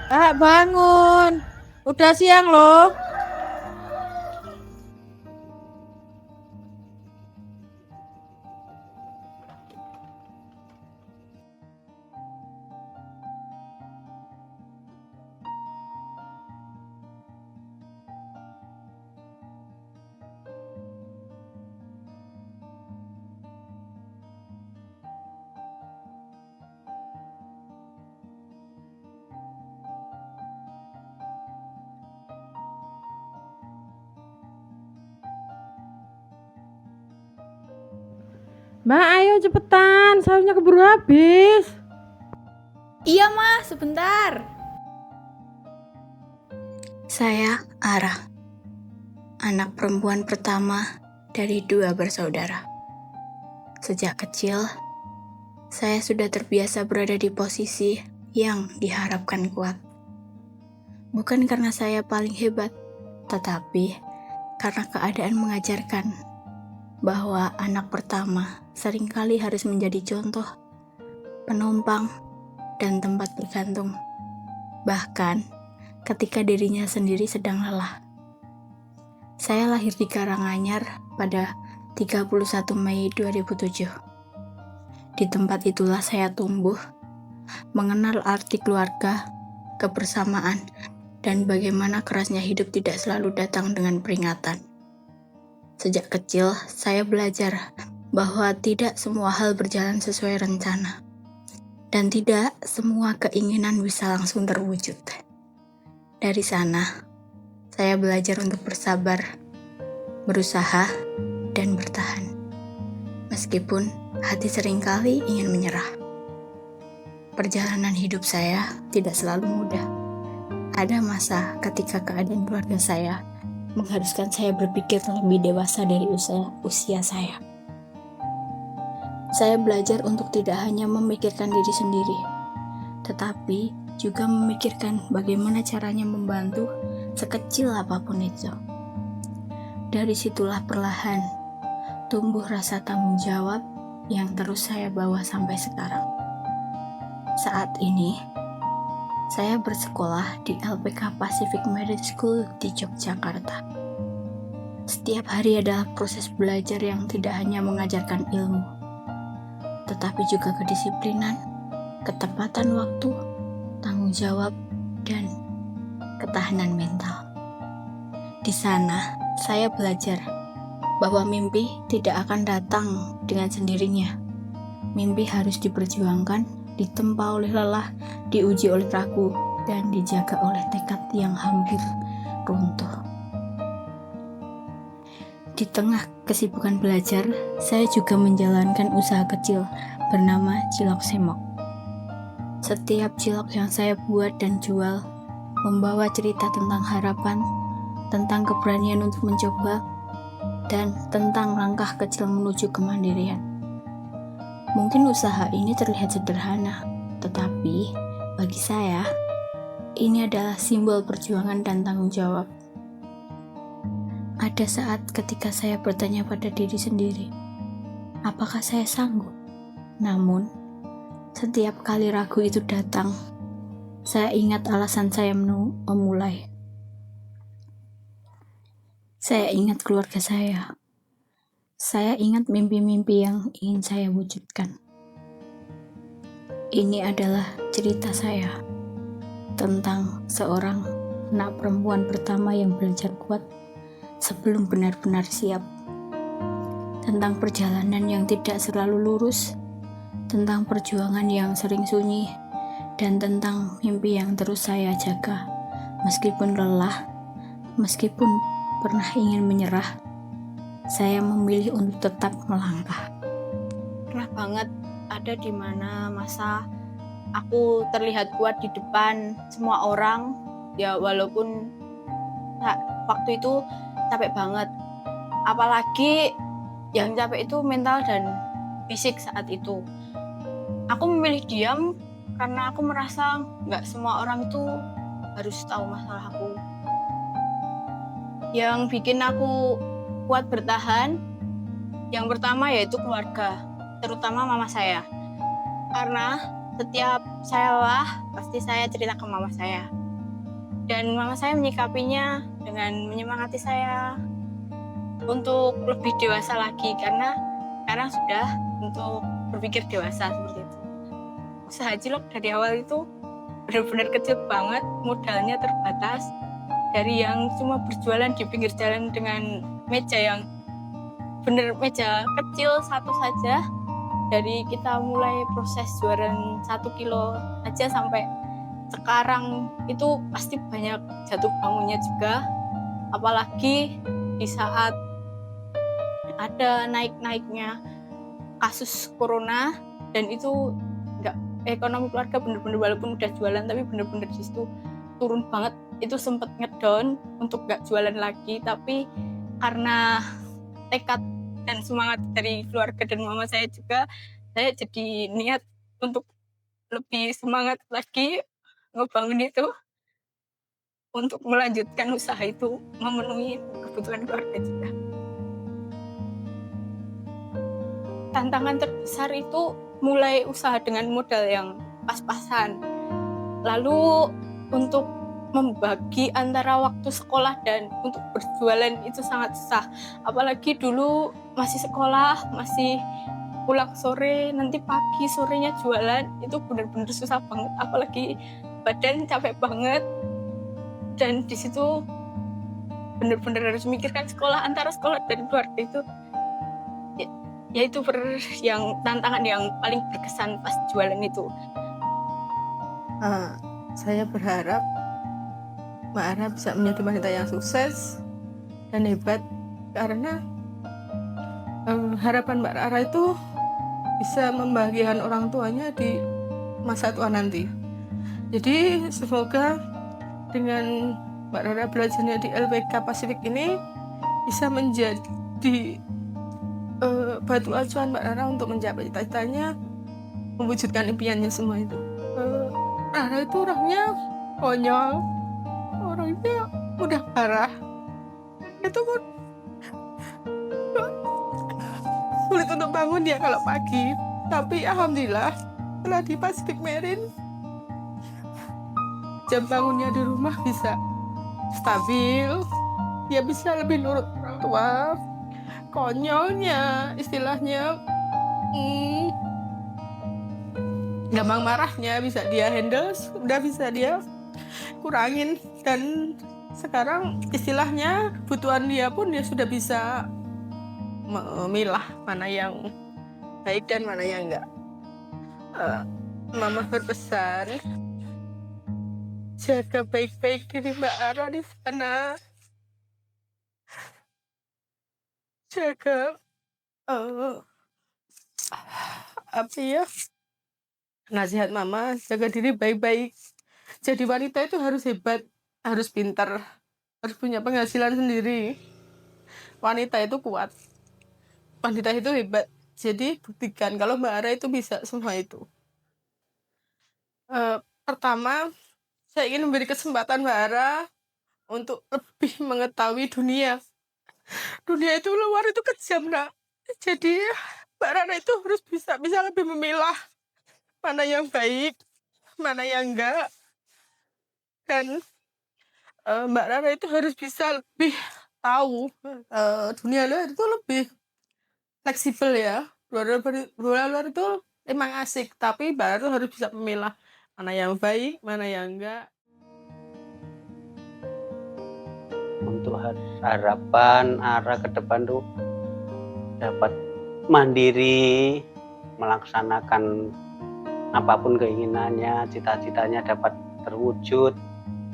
Ah, bangun. Udah siang loh. Mbak, ayo cepetan. Sayurnya keburu habis. Iya, Ma, sebentar. Saya Ara, anak perempuan pertama dari 2 bersaudara. Sejak kecil, saya sudah terbiasa berada di posisi yang diharapkan kuat. Bukan karena saya paling hebat, tetapi karena keadaan mengajarkan bahwa anak pertama seringkali harus menjadi contoh, penumpang, dan tempat bergantung. Bahkan ketika dirinya sendiri sedang lelah. Saya lahir di Karanganyar pada 31 Mei 2007. Di tempat itulah saya tumbuh, mengenal arti keluarga, kebersamaan, dan bagaimana kerasnya hidup tidak selalu datang dengan peringatan. Sejak kecil, saya belajar bahwa tidak semua hal berjalan sesuai rencana, dan tidak semua keinginan bisa langsung terwujud. Dari sana, saya belajar untuk bersabar, berusaha, dan bertahan. Meskipun hati seringkali ingin menyerah. Perjalanan hidup saya tidak selalu mudah. Ada masa ketika keadaan keluarga saya mengharuskan saya berpikir lebih dewasa dari usia saya. Saya belajar untuk tidak hanya memikirkan diri sendiri, tetapi juga memikirkan bagaimana caranya membantu sekecil apapun itu. Dari situlah perlahan tumbuh rasa tanggung jawab yang terus saya bawa sampai sekarang. Saat ini, saya bersekolah di LPK Pacific Merit School di Yogyakarta. Setiap hari adalah proses belajar yang tidak hanya mengajarkan ilmu, tetapi juga kedisiplinan, ketepatan waktu, tanggung jawab, dan ketahanan mental. Di sana, saya belajar bahwa mimpi tidak akan datang dengan sendirinya. Mimpi harus diperjuangkan, ditempa oleh lelah, diuji oleh ragu, dan dijaga oleh tekad yang hampir runtuh. Di tengah kesibukan belajar, saya juga menjalankan usaha kecil bernama Cilok Semok. Setiap cilok yang saya buat dan jual membawa cerita tentang harapan, tentang keberanian untuk mencoba, dan tentang langkah kecil menuju kemandirian. Mungkin usaha ini terlihat sederhana, tetapi bagi saya, ini adalah simbol perjuangan dan tanggung jawab. Ada saat ketika saya bertanya pada diri sendiri, apakah saya sanggup? Namun, setiap kali ragu itu datang, saya ingat alasan saya memulai. Saya ingat keluarga saya. Saya ingat mimpi-mimpi yang ingin saya wujudkan. Ini adalah cerita saya tentang seorang anak perempuan pertama yang belajar kuat sebelum benar-benar siap. Tentang perjalanan yang tidak selalu lurus, tentang perjuangan yang sering sunyi, dan tentang mimpi yang terus saya jaga. Meskipun lelah, meskipun pernah ingin menyerah, saya memilih untuk tetap melangkah. Pernah banget ada di mana masa aku terlihat kuat di depan semua orang, ya walaupun waktu itu capek banget. Apalagi yang capek itu mental dan fisik saat itu. Aku memilih diam karena aku merasa nggak semua orang itu harus tahu masalah aku. Yang bikin aku kuat bertahan, yang pertama yaitu keluarga, terutama mama saya. Karena setiap saya lelah pasti saya cerita ke mama saya, dan mama saya menyikapinya dengan menyemangati saya untuk lebih dewasa lagi, karena sekarang sudah untuk berpikir dewasa seperti itu. Usaha cilok dari awal itu benar-benar kecil banget, modalnya terbatas, dari yang cuma berjualan di pinggir jalan dengan meja yang bener meja kecil satu saja. Dari kita mulai proses jualan 1 kilo aja sampai sekarang itu pasti banyak jatuh bangunnya juga, apalagi di saat ada naik-naiknya kasus corona, dan itu enggak, ekonomi keluarga bener-bener walaupun udah jualan tapi bener-bener di situ turun banget. Itu sempet ngedown untuk nggak jualan lagi, tapi karena tekad dan semangat dari keluarga dan mama saya juga, saya jadi niat untuk lebih semangat lagi ngebangun itu, untuk melanjutkan usaha itu, memenuhi kebutuhan keluarga juga. Tantangan terbesar itu mulai usaha dengan modal yang pas-pasan, lalu untuk membagi antara waktu sekolah dan untuk berjualan itu sangat susah, apalagi dulu masih sekolah, masih pulang sore, nanti pagi sorenya jualan, itu benar-benar susah banget, apalagi badan capek banget, dan di situ benar-benar harus memikirkan sekolah, antara sekolah dan keluarga itu ya itu yang tantangan yang paling berkesan pas jualan itu. Saya berharap Mbak Ara bisa menjadi wanita yang sukses dan hebat, karena harapan Mbak Ara itu bisa membahagiakan orang tuanya di masa tua nanti. Jadi semoga dengan Mbak Rara belajarnya di LPK Pasifik ini bisa menjadi batu acuan Mbak Rara untuk mencapai cita-citanya, mewujudkan impiannya semua itu. Rara itu orangnya konyol, orangnya mudah marah, itu pun sulit untuk bangun dia kalau pagi. Tapi alhamdulillah setelah di Pacific Marine, jam bangunnya di rumah bisa stabil, dia bisa lebih nurut orang tua. Konyolnya istilahnya gampang marahnya bisa dia handle, udah bisa dia kurangin, dan sekarang istilahnya kebutuhan dia pun dia sudah bisa memilah mana yang baik dan mana yang enggak. Mama berpesan, jaga baik-baik diri Mbak Ara di sana, jaga nasihat Mama, jaga diri baik-baik. Jadi wanita itu harus hebat, harus pintar, harus punya penghasilan sendiri. Wanita itu kuat, wanita itu hebat. Jadi buktikan kalau Mbak Ara itu bisa semua itu. Pertama, saya ingin memberi kesempatan Mbak Ara untuk lebih mengetahui dunia. Dunia itu luar itu kejam, nak. Jadi Mbak Rara itu harus bisa lebih memilah mana yang baik, mana yang enggak. Dan Mbak Rara itu harus bisa lebih tahu dunia luar itu lebih fleksibel ya. Dunia luar itu emang asik, tapi Mbak Rara harus bisa memilah mana yang baik, mana yang enggak. Untuk harapan arah ke depan tuh dapat mandiri, melaksanakan apapun keinginannya, cita-citanya dapat terwujud.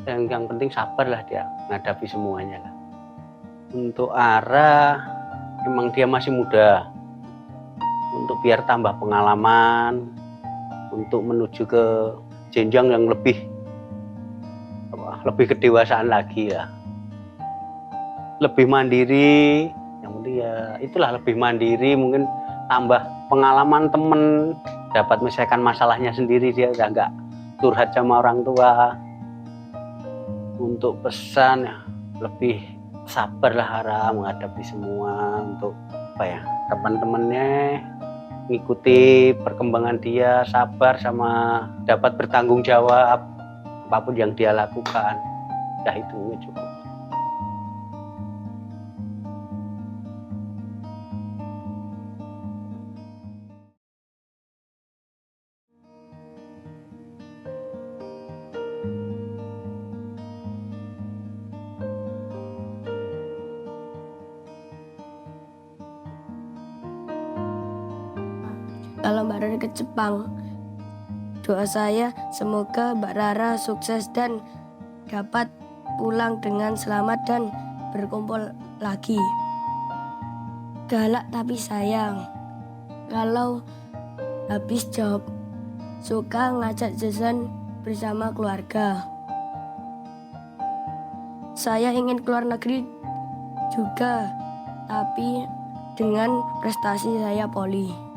Yang penting sabar lah dia menghadapi semuanya lah. Untuk Ara, emang dia masih muda, untuk biar tambah pengalaman, untuk menuju ke jenjang yang lebih kedewasaan lagi ya, lebih mandiri. Yang penting ya itulah, lebih mandiri, mungkin tambah pengalaman temen, dapat menyelesaikan masalahnya sendiri, dia udah nggak curhat sama orang tua. Untuk pesan ya, lebih sabarlah Ara menghadapi semua. Untuk teman-temannya ngikuti perkembangan dia, sabar sama dapat bertanggung jawab apapun yang dia lakukan. Dah itu cukup. Kalau Mbak Rara ke Jepang, doa saya semoga Mbak Rara sukses dan dapat pulang dengan selamat dan berkumpul lagi. Galak tapi sayang. Kalau habis job, suka ngajak jajan bersama keluarga. Saya ingin keluar negeri juga, tapi dengan prestasi saya poli.